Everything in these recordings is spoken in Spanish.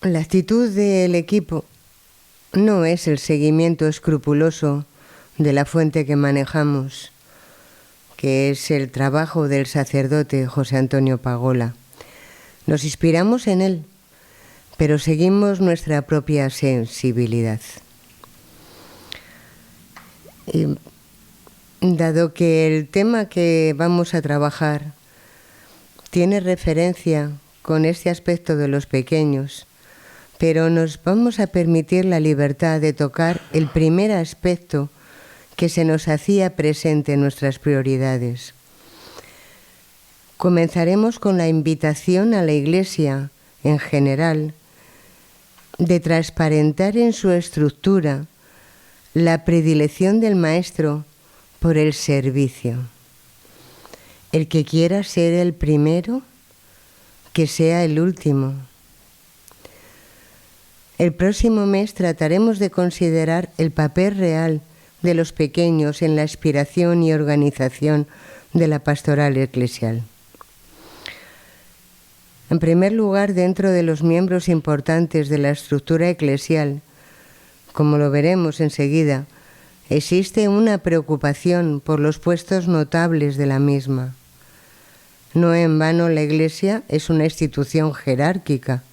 La actitud del equipo no es el seguimiento escrupuloso de la fuente que manejamos, que es el trabajo del sacerdote José Antonio Pagola. Nos inspiramos en él, pero seguimos nuestra propia sensibilidad. Y dado que el tema que vamos a trabajar tiene referencia con este aspecto de los pequeños, pero nos vamos a permitir la libertad de tocar el primer aspecto que se nos hacía presente en nuestras prioridades. Comenzaremos con la invitación a la Iglesia, en general, de transparentar en su estructura la predilección del Maestro por el servicio. El que quiera ser el primero, que sea el último. El próximo mes trataremos de considerar el papel real de los pequeños en la aspiración y organización de la pastoral eclesial. En primer lugar, dentro de los miembros importantes de la estructura eclesial, como lo veremos enseguida, existe una preocupación por los puestos notables de la misma. No en vano la Iglesia es una institución jerárquica,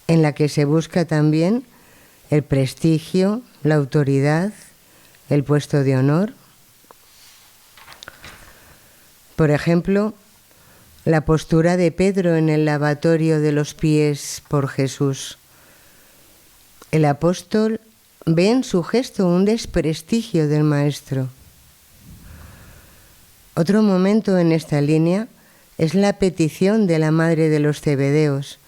en la que se busca también el prestigio, la autoridad, el puesto de honor. Por ejemplo, la postura de Pedro en el lavatorio de los pies por Jesús. El apóstol ve en su gesto un desprestigio del Maestro. Otro momento en esta línea es la petición de la madre de los Zebedeos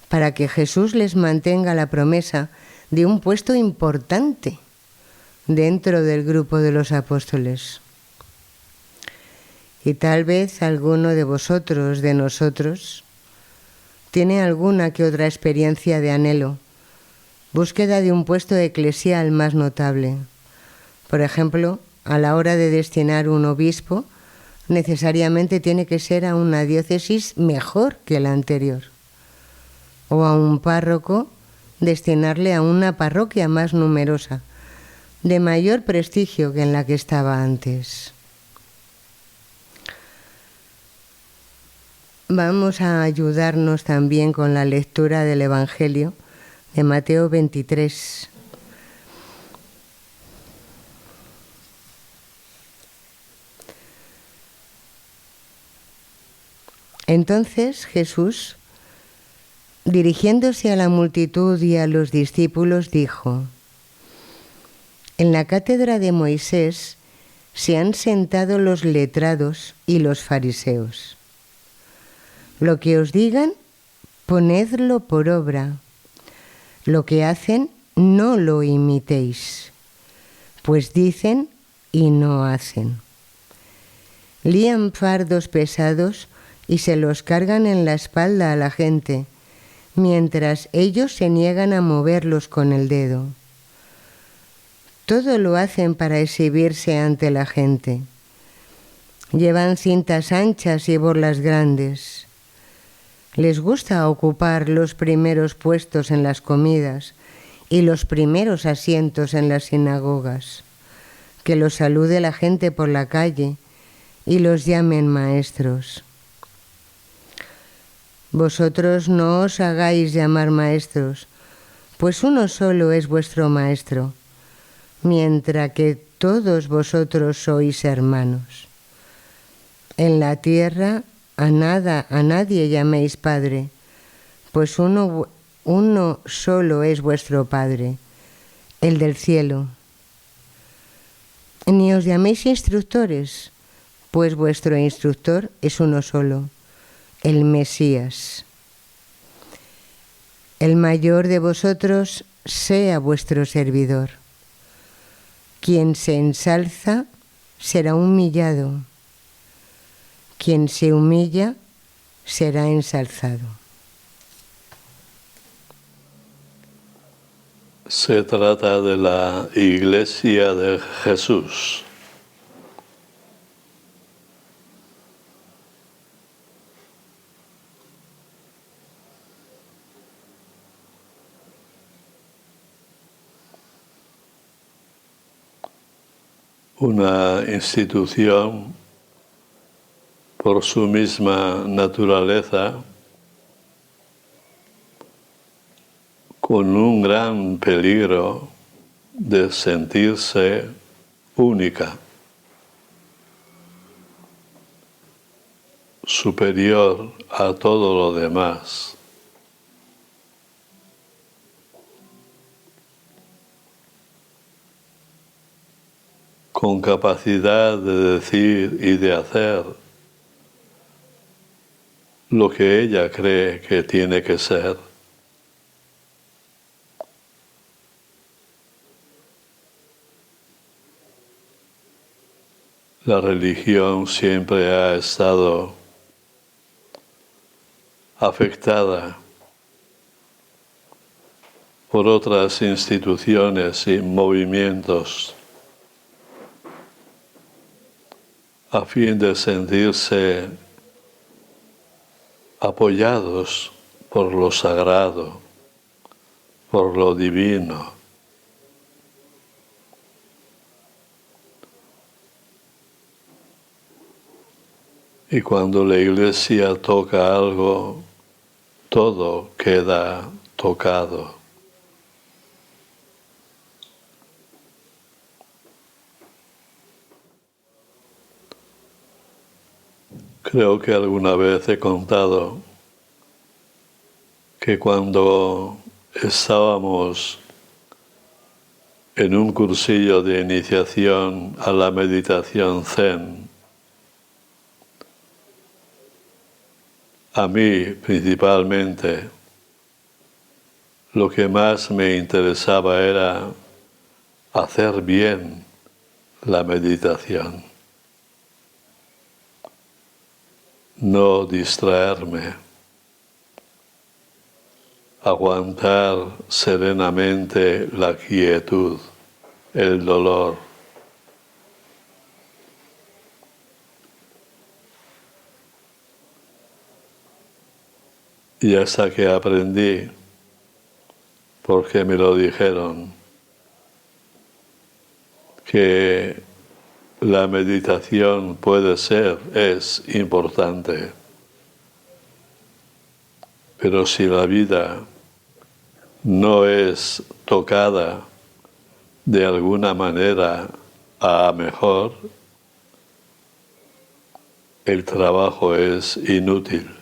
para que Jesús les mantenga la promesa de un puesto importante dentro del grupo de los apóstoles. Y tal vez alguno de vosotros, de nosotros, tiene alguna que otra experiencia de anhelo, búsqueda de un puesto eclesial más notable. Por ejemplo, a la hora de destinar un obispo, necesariamente tiene que ser a una diócesis mejor que la anterior. O a un párroco, destinarle a una parroquia más numerosa, de mayor prestigio que en la que estaba antes. Vamos a ayudarnos también con la lectura del Evangelio de Mateo 23. Entonces Jesús, dirigiéndose a la multitud y a los discípulos, dijo: En la cátedra de Moisés se han sentado los letrados y los fariseos. Lo que os digan, ponedlo por obra. Lo que hacen, no lo imitéis, pues dicen y no hacen. Lían fardos pesados y se los cargan en la espalda a la gente, mientras ellos se niegan a moverlos con el dedo. Todo lo hacen para exhibirse ante la gente. Llevan cintas anchas y borlas grandes. Les gusta ocupar los primeros puestos en las comidas y los primeros asientos en las sinagogas, que los salude la gente por la calle y los llamen maestros. Vosotros no os hagáis llamar maestros, pues uno solo es vuestro maestro, mientras que todos vosotros sois hermanos. En la tierra a nadie llaméis Padre, pues uno solo es vuestro Padre, el del cielo. Ni os llaméis instructores, pues vuestro instructor es uno solo, el Mesías. El mayor de vosotros sea vuestro servidor. Quien se ensalza será humillado. Quien se humilla será ensalzado. Se trata de la Iglesia de Jesús. una institución por su misma naturaleza con un gran peligro de sentirse única, superior a todo lo demás. Con capacidad de decir y de hacer lo que ella cree que tiene que ser. La religión siempre ha estado afectada por otras instituciones y movimientos a fin de sentirse apoyados por lo sagrado, por lo divino. Y cuando la Iglesia toca algo, todo queda tocado. Creo que alguna vez he contado que cuando estábamos en un cursillo de iniciación a la meditación Zen, a mí principalmente lo que más me interesaba era hacer bien la meditación, no distraerme, aguantar serenamente la quietud, el dolor. Y hasta que aprendí, porque me lo dijeron, que la meditación puede ser, es importante, pero si la vida no es tocada de alguna manera a mejor, el trabajo es inútil.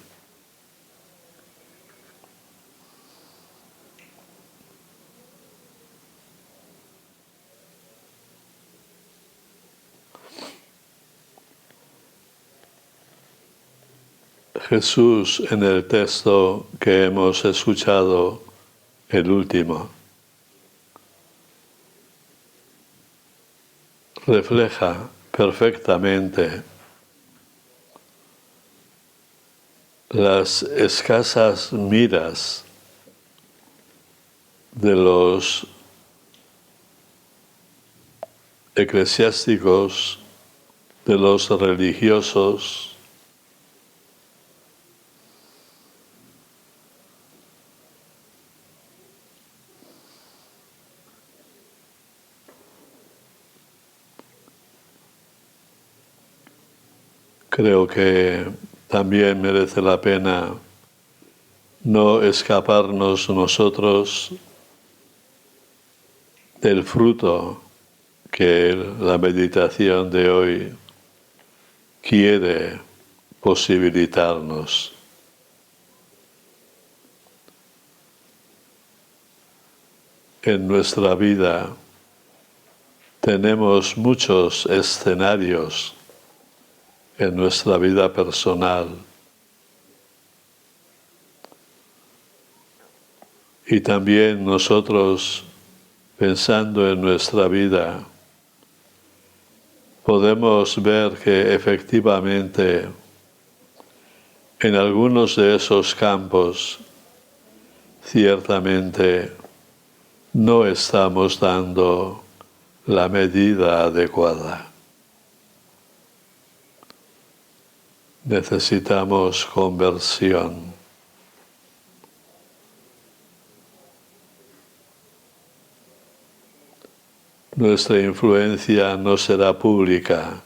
Jesús, en el texto que hemos escuchado, el último, refleja perfectamente las escasas miras de los eclesiásticos, de los religiosos, creo que también merece la pena no escaparnos nosotros del fruto que la meditación de hoy quiere posibilitarnos. En nuestra vida tenemos muchos escenarios en nuestra vida personal y también nosotros, pensando en nuestra vida, podemos ver que efectivamente en algunos de esos campos ciertamente no estamos dando la medida adecuada. Necesitamos conversión. nuestra influencia no será pública,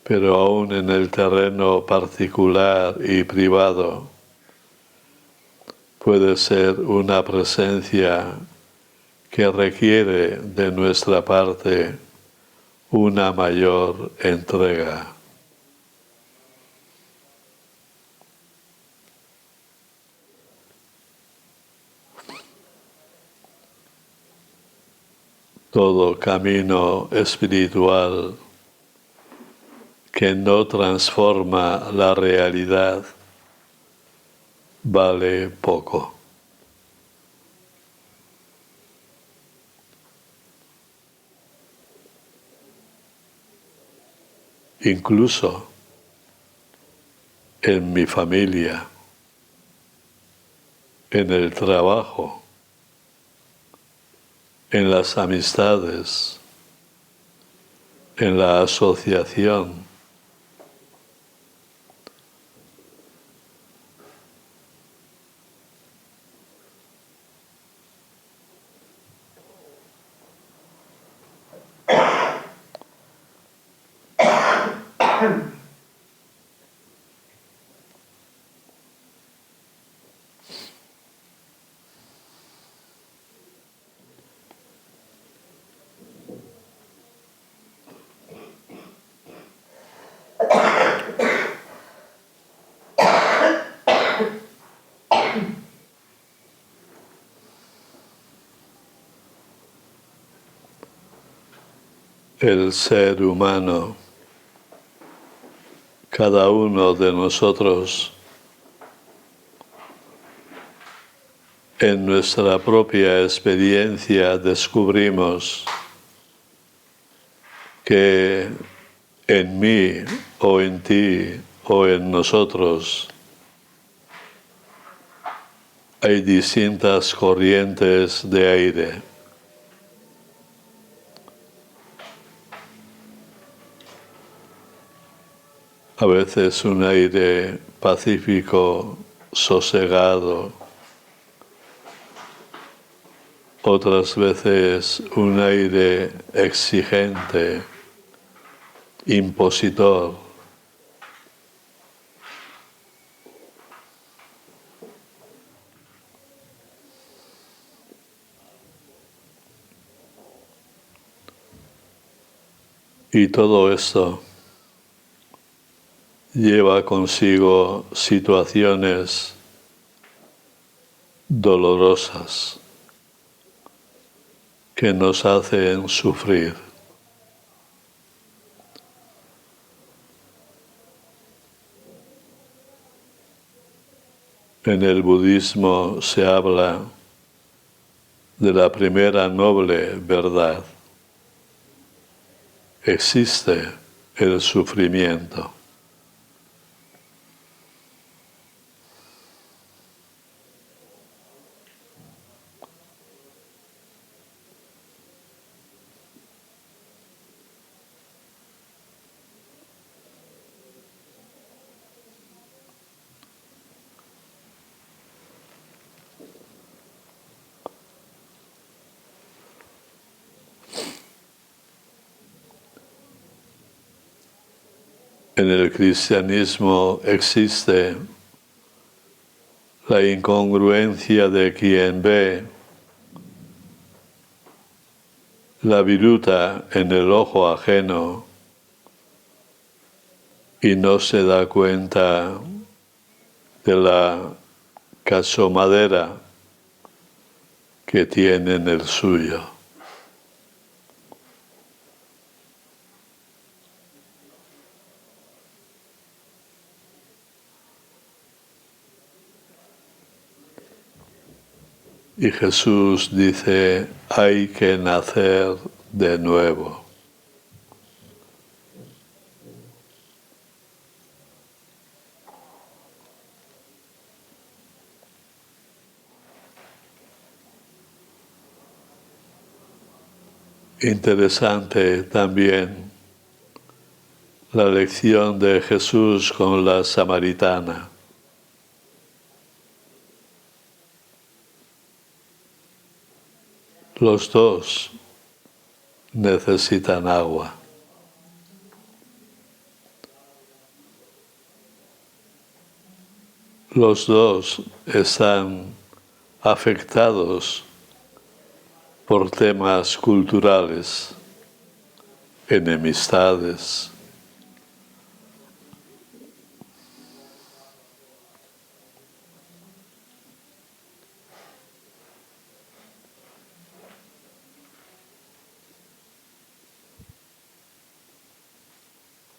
pero aún en el terreno particular y privado puede ser una presencia que requiere de nuestra parte una mayor entrega. Todo camino espiritual que no transforma la realidad vale poco. Incluso en mi familia, en el trabajo, en las amistades, en la asociación. El ser humano, cada uno de nosotros, en nuestra propia experiencia descubrimos que en mí o en ti o en nosotros hay distintas corrientes de aire. A veces un aire pacífico, sosegado, otras veces un aire exigente, impositor. Y todo esto lleva consigo situaciones dolorosas que nos hacen sufrir. En el budismo se habla de la primera noble verdad. Existe el sufrimiento. En el cristianismo existe la incongruencia de quien ve la viruta en el ojo ajeno y no se da cuenta de la cachomadera que tiene en el suyo. Y Jesús dice, hay que nacer de nuevo. Interesante también la lección de Jesús con la samaritana. Los dos necesitan agua. Los dos están afectados por temas culturales, enemistades.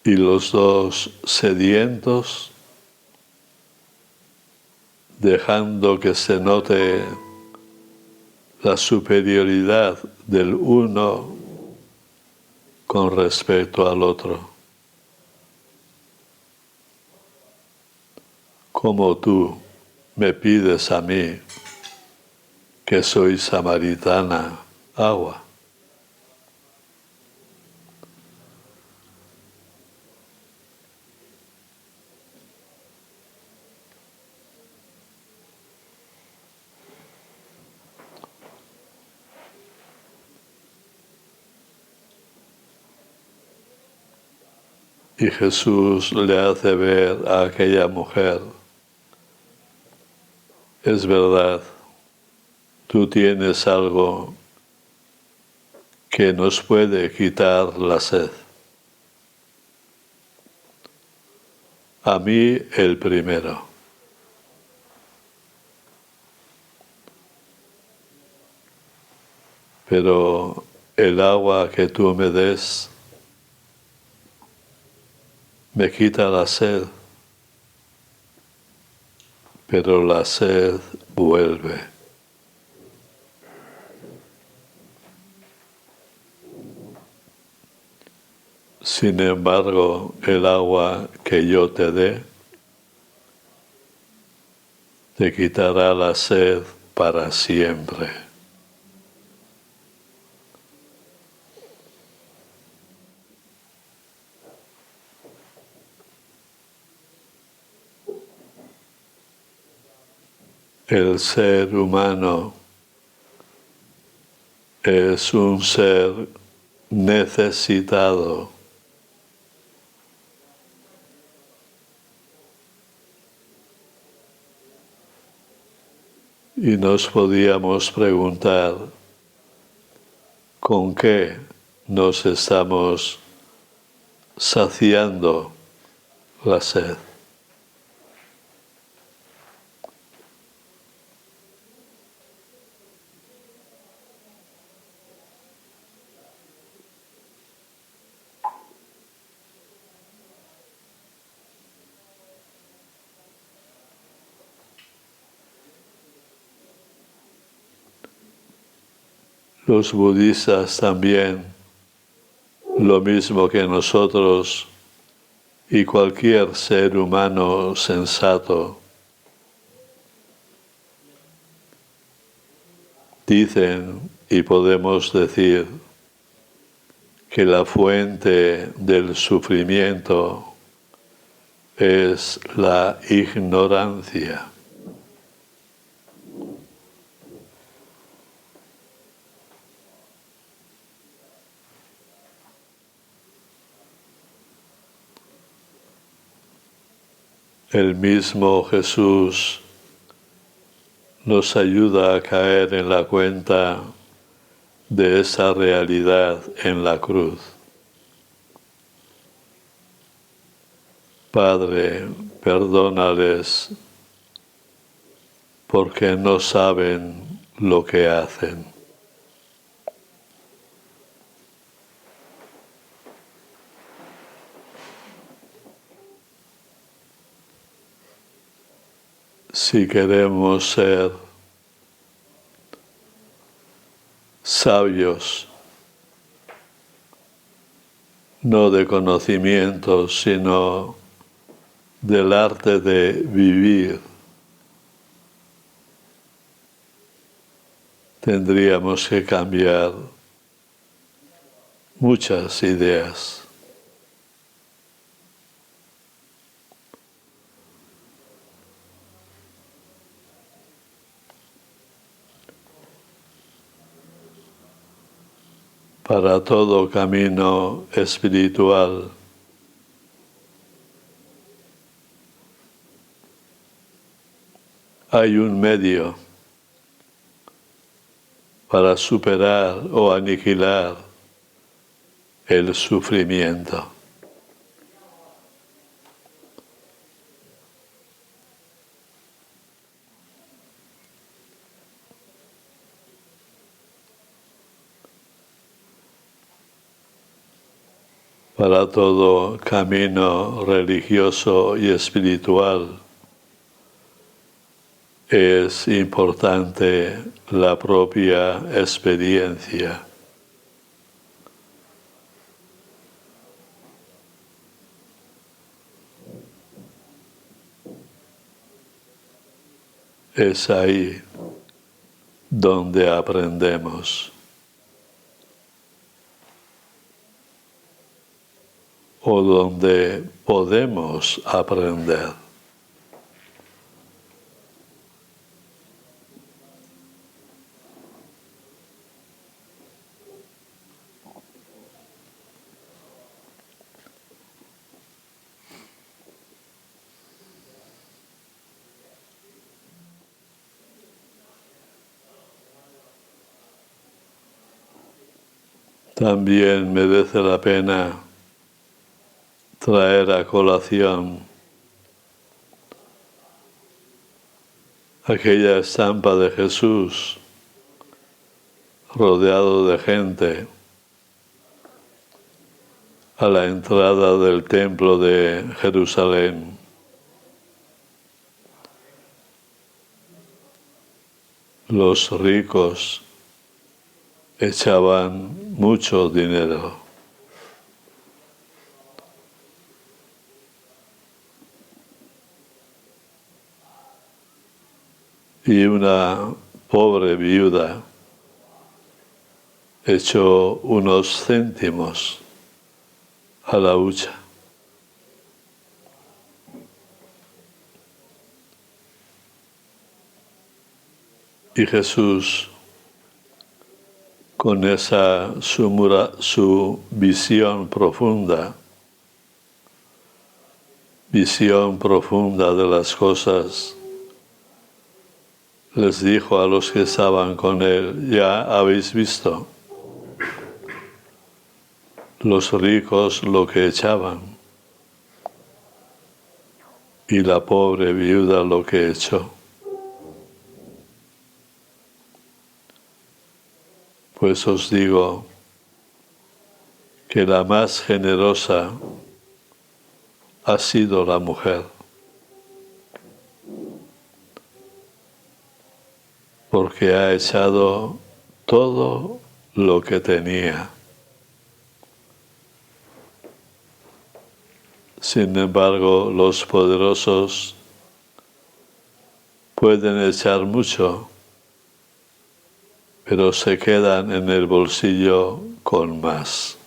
Y los dos sedientos, dejando que se note la superioridad del uno con respecto al otro. Como tú me pides a mí, que soy samaritana, agua. Y Jesús le hace ver a aquella mujer, es verdad, tú tienes algo que nos puede quitar la sed. A mí el primero. Pero el agua que tú me des me quita la sed, pero la sed vuelve. Sin embargo, el agua que yo te dé te quitará la sed para siempre. El ser humano es un ser necesitado. Y nos podíamos preguntar, ¿con qué nos estamos saciando la sed? Los budistas también, lo mismo que nosotros y cualquier ser humano sensato, dicen y podemos decir que la fuente del sufrimiento es la ignorancia. El mismo Jesús nos ayuda a caer en la cuenta de esa realidad en la cruz. Padre, perdónales porque no saben lo que hacen. Si queremos ser sabios, no de conocimiento, sino del arte de vivir, tendríamos que cambiar muchas ideas. Para todo camino espiritual hay un medio para superar o aniquilar el sufrimiento. Para todo camino religioso y espiritual es importante la propia experiencia. Es ahí donde aprendemos. O donde podemos aprender. También merece la pena traer a colación aquella estampa de Jesús rodeado de gente a la entrada del templo de Jerusalén. Los ricos echaban mucho dinero. Y una pobre viuda echó unos céntimos a la hucha. Y Jesús, con esa su visión profunda de las cosas, les dijo a los que estaban con él: ya habéis visto los ricos lo que echaban y la pobre viuda lo que echó. Pues os digo que la más generosa ha sido la mujer, porque ha echado todo lo que tenía. Sin embargo, los poderosos pueden echar mucho, pero se quedan en el bolsillo con más.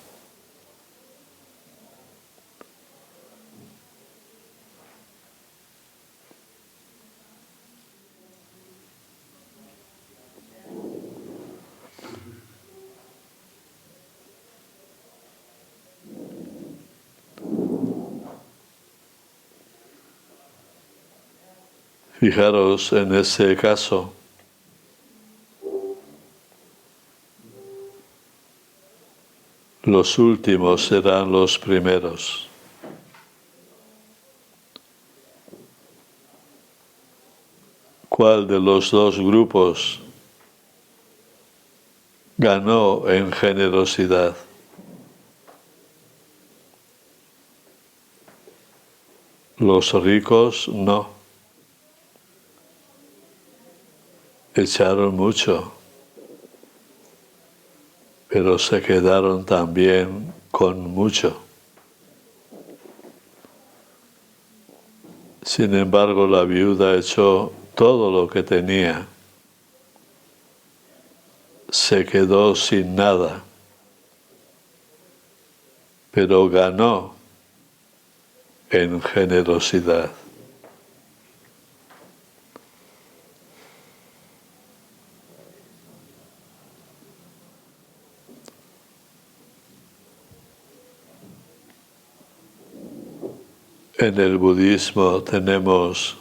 Fijaros en ese caso. Los últimos serán los primeros. ¿Cuál de los dos grupos ganó en generosidad? Los ricos no. Echaron mucho, pero se quedaron también con mucho. Sin embargo, la viuda echó todo lo que tenía. Se quedó sin nada, pero ganó en generosidad. En el budismo tenemos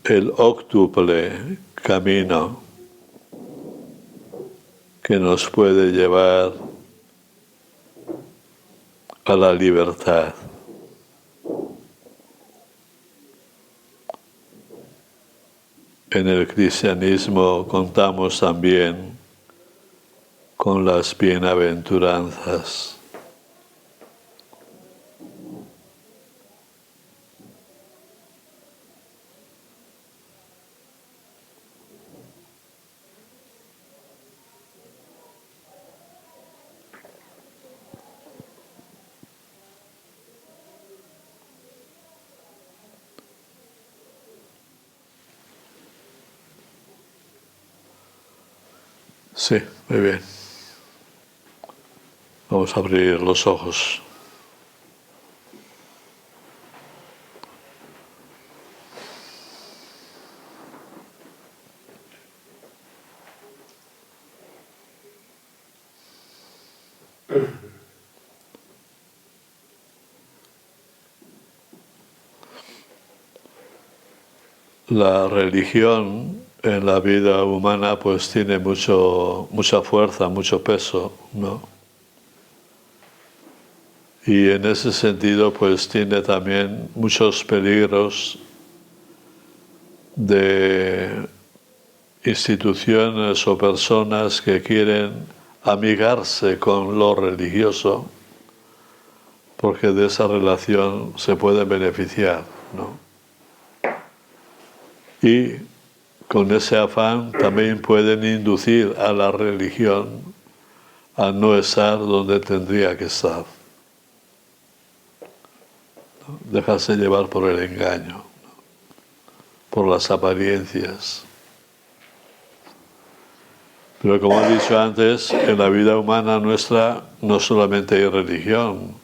el óctuple camino que nos puede llevar a la libertad. En el cristianismo contamos también con las bienaventuranzas. Sí, muy bien. Vamos a abrir los ojos. La religión en la vida humana pues tiene mucha fuerza, mucho peso, ¿no? Y en ese sentido pues tiene también muchos peligros de instituciones o personas que quieren amigarse con lo religioso porque de esa relación se pueden beneficiar, ¿no? Y con ese afán también pueden inducir a la religión a no estar donde tendría que estar, ¿no? Dejarse llevar por el engaño, ¿no? Por las apariencias. Pero como he dicho antes, en la vida humana nuestra no solamente hay religión,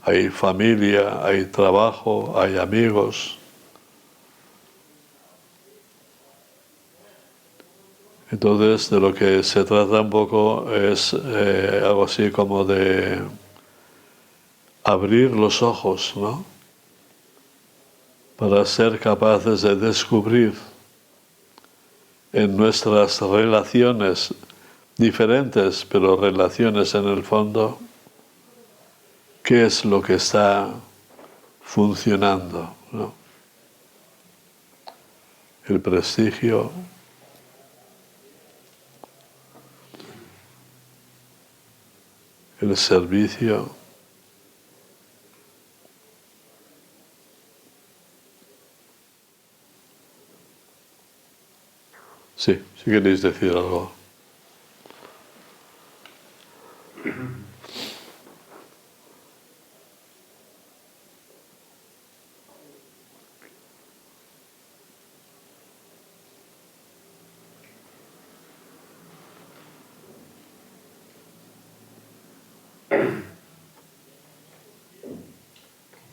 hay familia, hay trabajo, hay amigos. Entonces, de lo que se trata un poco es algo así como de abrir los ojos, ¿no? Para ser capaces de descubrir en nuestras relaciones diferentes, pero relaciones en el fondo, qué es lo que está funcionando, ¿no? El prestigio, el servicio. Sí, si queréis decir algo.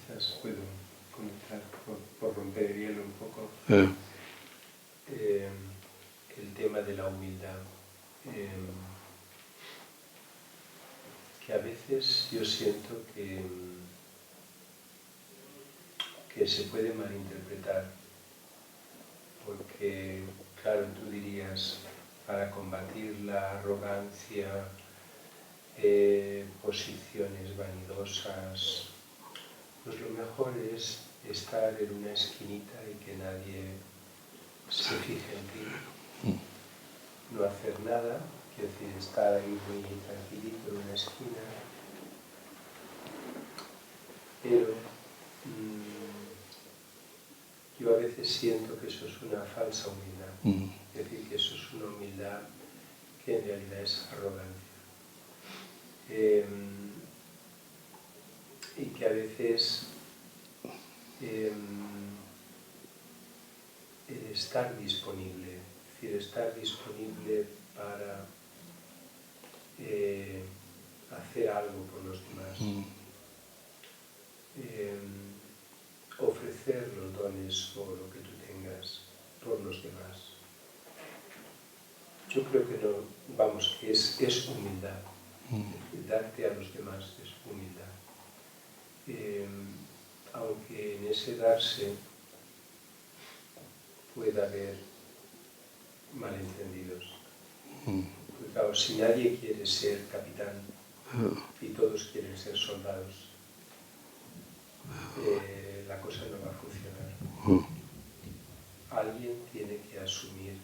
Quizás puedo comentar por romper el hielo un poco el tema de la humildad, que a veces yo siento que se puede malinterpretar, porque claro, tú dirías, para combatir la arrogancia, posiciones vanidosas, pues lo mejor es estar en una esquinita y que nadie se fije en ti, no hacer nada, quiero decir, estar ahí muy tranquilito en una esquina, pero yo a veces siento que eso es una falsa humildad, es decir, que eso es una humildad que en realidad es arrogancia. Y que a veces el estar disponible, es decir, estar disponible para hacer algo por los demás, ofrecer los dones o lo que tú tengas por los demás. Yo creo que no, vamos, que es humildad. Darte a los demás es humildad. aunque en ese darse pueda haber malentendidos. Porque claro, si nadie quiere ser capitán y todos quieren ser soldados, la cosa no va a funcionar. Alguien tiene que asumir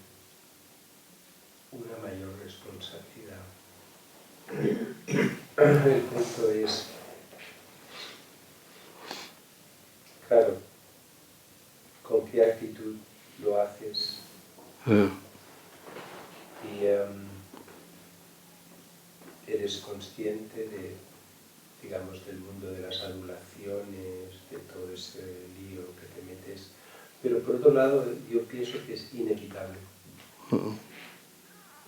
una mayor responsabilidad. El punto es, claro, con qué actitud lo haces y eres consciente de, digamos, del mundo de las adulaciones, de todo ese lío que te metes. Pero por otro lado, yo pienso que es inevitable.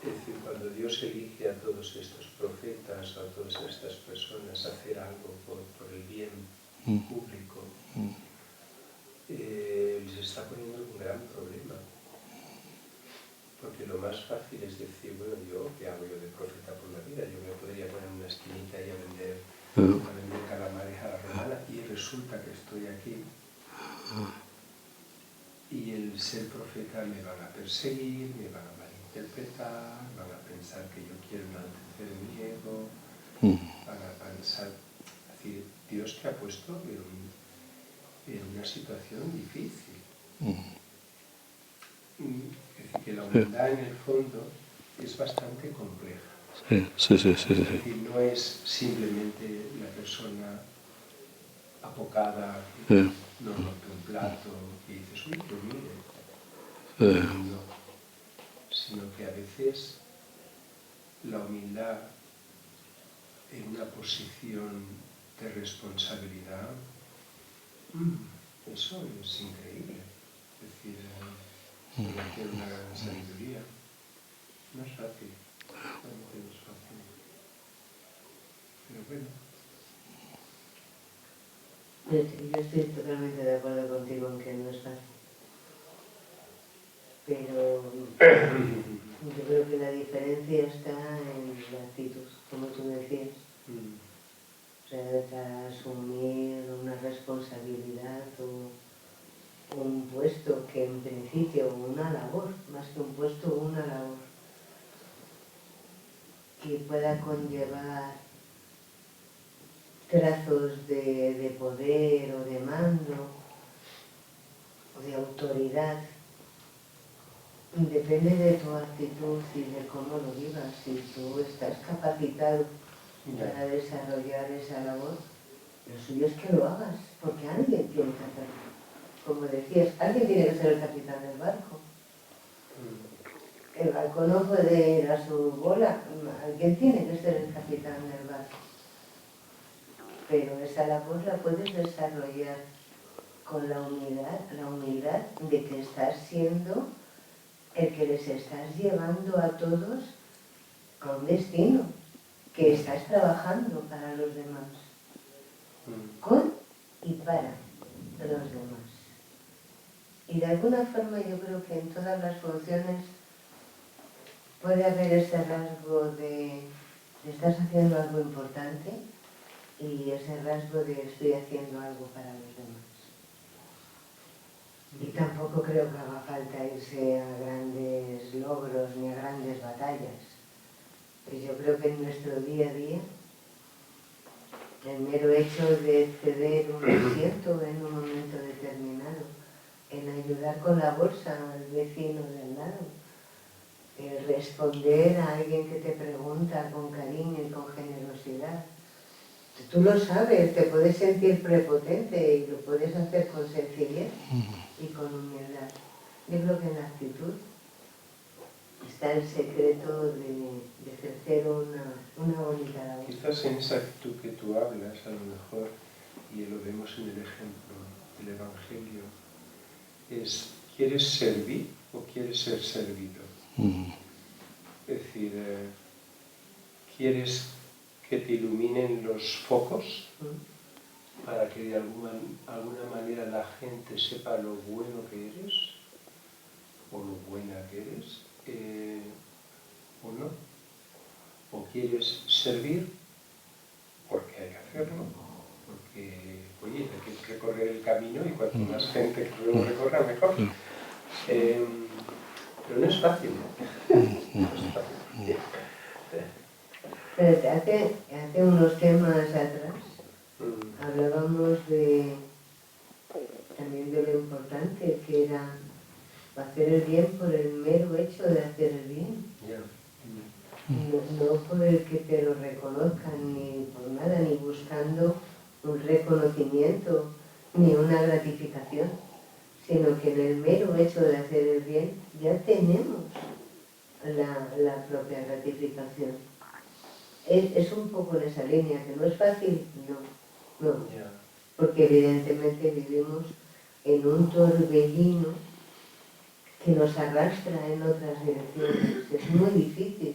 Es decir, cuando Dios elige a todos estos profetas, a todas estas personas, a hacer algo por el bien público, les está poniendo un gran problema. Porque lo más fácil es decir, bueno, ¿qué hago yo de profeta por la vida? Yo me podría poner en una esquinita y a vender calamares a la romana, y resulta que estoy aquí y el ser profeta me van a perseguir, me van a malinterpretar, van a pensar que yo quiero enaltecer mi ego, van a pensar, es decir, Dios te ha puesto en una situación difícil. Es decir, que la humildad en el fondo es bastante compleja. Sí. Es decir, no es simplemente la persona apocada que nos rompe un plato y dices, uy, pues mire. No, sino que a veces la humildad en una posición de responsabilidad, eso es increíble. Es decir, requiere una gran sabiduría. No es fácil, realmente no es fácil. Pero bueno. Yo estoy totalmente de acuerdo contigo en que no es fácil. Pero yo creo que la diferencia está en la actitud, como tú decías. O sea, de asumir una responsabilidad o un puesto que en principio, una labor, más que un puesto, una labor, que pueda conllevar trazos de poder o de mando o de autoridad. Depende de tu actitud y de cómo lo vivas. Si tú estás capacitado para desarrollar esa labor, lo suyo es que lo hagas, porque alguien tiene que hacerlo. Como decías, alguien tiene que ser el capitán del barco. El barco no puede ir a su bola, alguien tiene que ser el capitán del barco. Pero esa labor la puedes desarrollar con la humildad de que estás siendo el que les estás llevando a todos a un destino, que estás trabajando para los demás, con y para los demás. Y de alguna forma yo creo que en todas las funciones puede haber ese rasgo de estás haciendo algo importante y ese rasgo de estoy haciendo algo para los demás. Y tampoco creo que haga falta irse a grandes logros ni a grandes batallas. Pues yo creo que en nuestro día a día, el mero hecho de ceder un asiento en un momento determinado, en ayudar con la bolsa al vecino de al lado, el responder a alguien que te pregunta con cariño y con generosidad. Tú lo sabes, te puedes sentir prepotente y lo puedes hacer con sencillez y con humildad. Yo creo que en la actitud está el secreto de ejercer una bonita labor. Quizás en esa actitud que tú hablas, a lo mejor, y lo vemos en el ejemplo del Evangelio, es, ¿quieres servir o quieres ser servido? Es decir, ¿quieres que te iluminen los focos para que de alguna manera la gente sepa lo bueno que eres o lo buena que eres o no? ¿O quieres servir porque hay que hacerlo, porque camino y cuanto más gente lo recorra, mejor. Pero no es fácil, ¿no? No es fácil. Pero hace unos temas atrás hablábamos también de lo importante que era hacer el bien por el mero hecho de hacer el bien. No por el que te lo reconozcan ni por nada, ni buscando un reconocimiento ni una gratificación, sino que en el mero hecho de hacer el bien ya tenemos la propia gratificación. Es un poco en esa línea, que no es fácil, no, porque evidentemente vivimos en un torbellino que nos arrastra en otras direcciones. Es muy difícil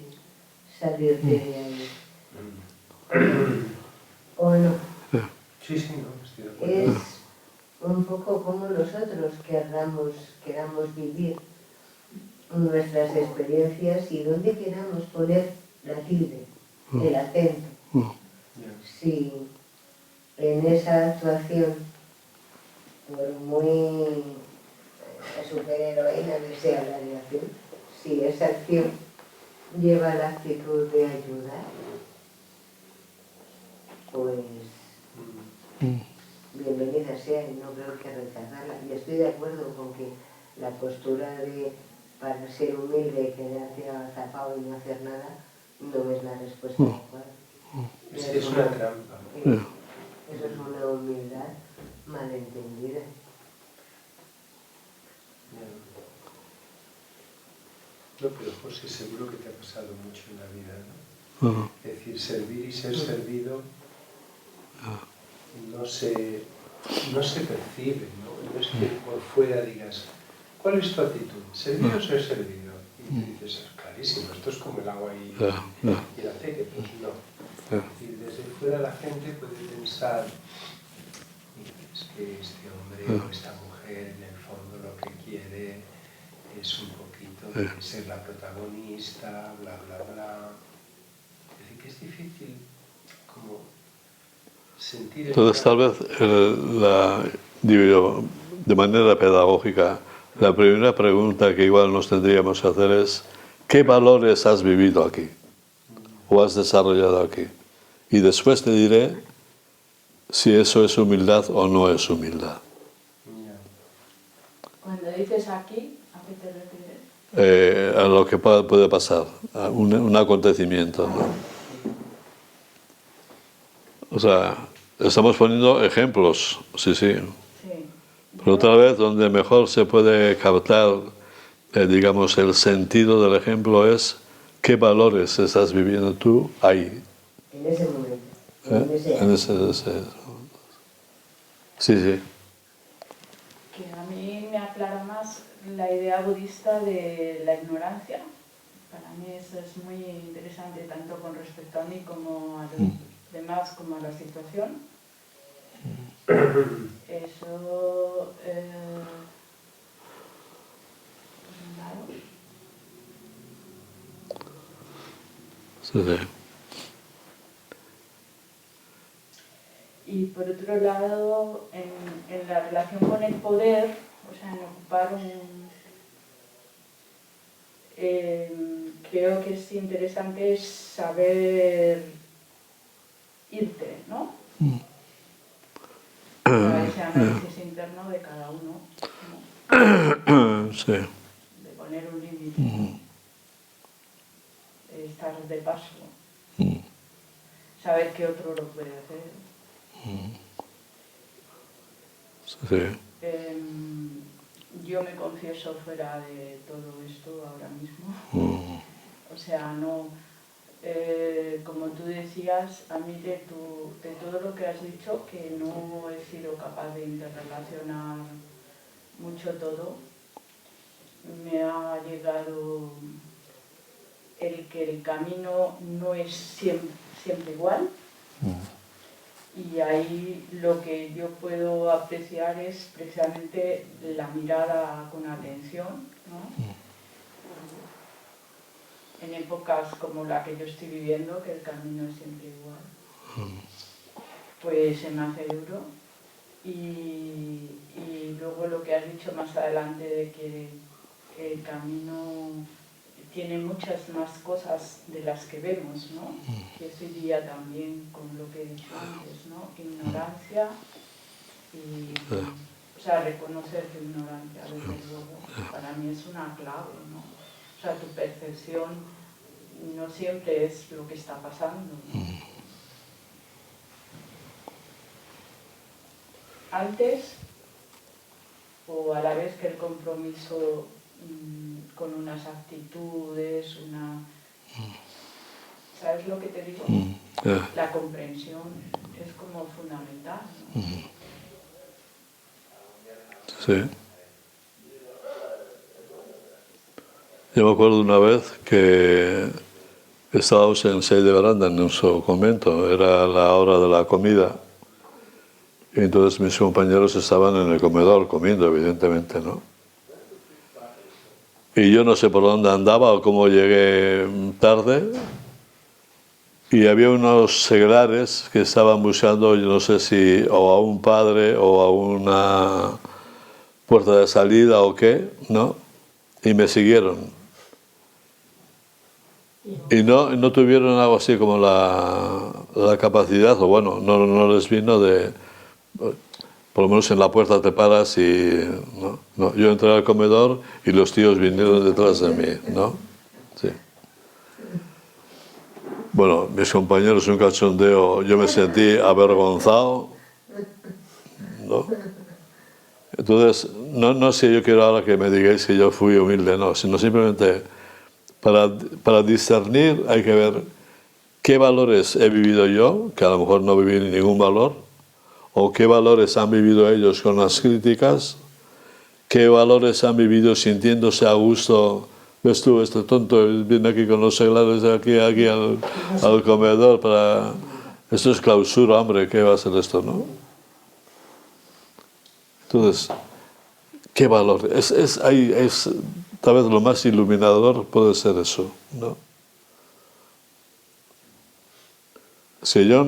salir de ahí. ¿O no? Sí, no, estoy de acuerdo. Es un poco como nosotros queramos vivir nuestras experiencias y donde queramos poner la tilde, el acento. Si en esa actuación, por muy superheroína que sea la relación, si esa acción lleva la actitud de ayudar, pues bienvenida sea y no creo que rechazarla. Y estoy de acuerdo con que la postura de para ser humilde y quedarte agazapado y no hacer nada no es la respuesta adecuada. Es una trampa. Eso es una humildad malentendida. No, pero José, seguro que te ha pasado mucho en la vida, ¿no? Es decir, servir y ser servido no se percibe, ¿no? No es que por fuera digas, ¿cuál es tu actitud? ¿Servir o ser servido? Y tú dices, clarísimo, esto es como el agua y el aceite. Pues no. Y desde fuera la gente puede pensar, es que este hombre o esta mujer en el fondo lo que quiere es un poquito de ser la protagonista, bla, bla, bla. Es decir, que es difícil como sentir... Entonces tal vez digo, de manera pedagógica, la primera pregunta que igual nos tendríamos que hacer es ¿qué valores has vivido aquí? ¿O has desarrollado aquí? Y después te diré si eso es humildad o no es humildad. Cuando dices aquí, ¿a qué te refieres? A lo que puede pasar, a un acontecimiento, ¿no? O sea, estamos poniendo ejemplos, sí. Pero otra vez, donde mejor se puede captar, digamos, el sentido del ejemplo es qué valores estás viviendo tú ahí. En ese momento. En ese. Sí. Que a mí me aclara más la idea budista de la ignorancia. Para mí eso es muy interesante, tanto con respecto a mí como a los demás, como a la situación. Eso... Sí. Y por otro lado, en la relación con el poder, o sea, en ocupar creo que es interesante saber irte, ¿no? Para ese análisis interno de cada uno, ¿no? Sí. De poner un límite, de estar de paso, saber que otro lo puede hacer. Sí. Yo me confieso fuera de todo esto ahora mismo. O sea, no... como tú decías, a mí de todo lo que has dicho, que no he sido capaz de interrelacionar mucho todo, me ha llegado el que el camino no es siempre igual. Y ahí lo que yo puedo apreciar es precisamente la mirada con atención, ¿no? En épocas como la que yo estoy viviendo, que el camino es siempre igual, pues se me hace duro Y luego lo que has dicho más adelante de que el camino tiene muchas más cosas de las que vemos, ¿no? Y eso iría también con lo que he dicho antes, ¿no? Ignorancia y, o sea, reconocer tu ignorancia, desde luego, para mí es una clave, ¿no? O sea, tu percepción no siempre es lo que está pasando, ¿no? Antes o a la vez que el compromiso con unas actitudes, ¿sabes lo que te digo? La comprensión es como fundamental, ¿no? Sí. Yo me acuerdo una vez que estábamos en Sei de Veranda, en nuestro convento, era la hora de la comida, y entonces mis compañeros estaban en el comedor comiendo, evidentemente, ¿no? Y yo no sé por dónde andaba o cómo llegué tarde, y había unos seglares que estaban buscando, yo no sé si o a un padre o a una puerta de salida o qué, ¿no? Y me siguieron. Y no tuvieron algo así como la capacidad, o bueno, no les vino de, por lo menos en la puerta te paras y, no, yo entré al comedor y los tíos vinieron detrás de mí, ¿no? Sí. Bueno, mis compañeros, un cachondeo, yo me sentí avergonzado, ¿no? Entonces, no sé, yo quiero ahora que me digáis que yo fui humilde, no, sino simplemente para discernir hay que ver qué valores he vivido yo, que a lo mejor no viví ningún valor, o qué valores han vivido ellos con las críticas, qué valores han vivido sintiéndose a gusto. Ves tú, este tonto viene aquí con los seglares aquí al comedor para... Esto es clausura, hombre, ¿qué va a ser esto, no? Entonces, ¿qué valor? Tal vez lo más iluminador puede ser eso, ¿no? Si yo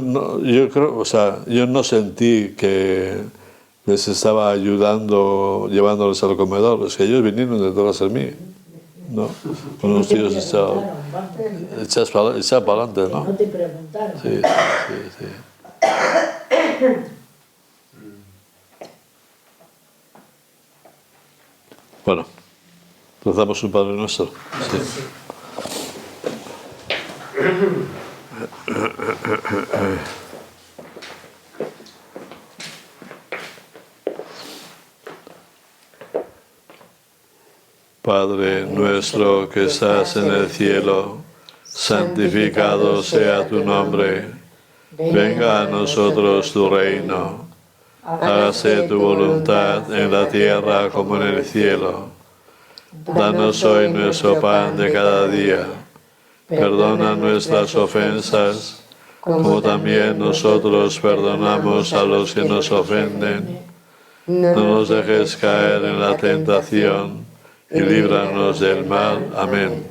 creo, o sea, yo no sentí que les estaba ayudando, llevándoles al comedor, es que ellos vinieron detrás de mí, ¿no? Con unos tíos echados para adelante, ¿no? No te preguntaron. Sí. Bueno, rezamos un Padre Nuestro. Sí. Padre nuestro que estás en el cielo, santificado sea tu nombre. Venga a nosotros tu reino. Hágase tu voluntad en la tierra como en el cielo. Danos hoy nuestro pan de cada día. Perdona nuestras ofensas, como también nosotros perdonamos a los que nos ofenden. No nos dejes caer en la tentación y líbranos del mal. Amén.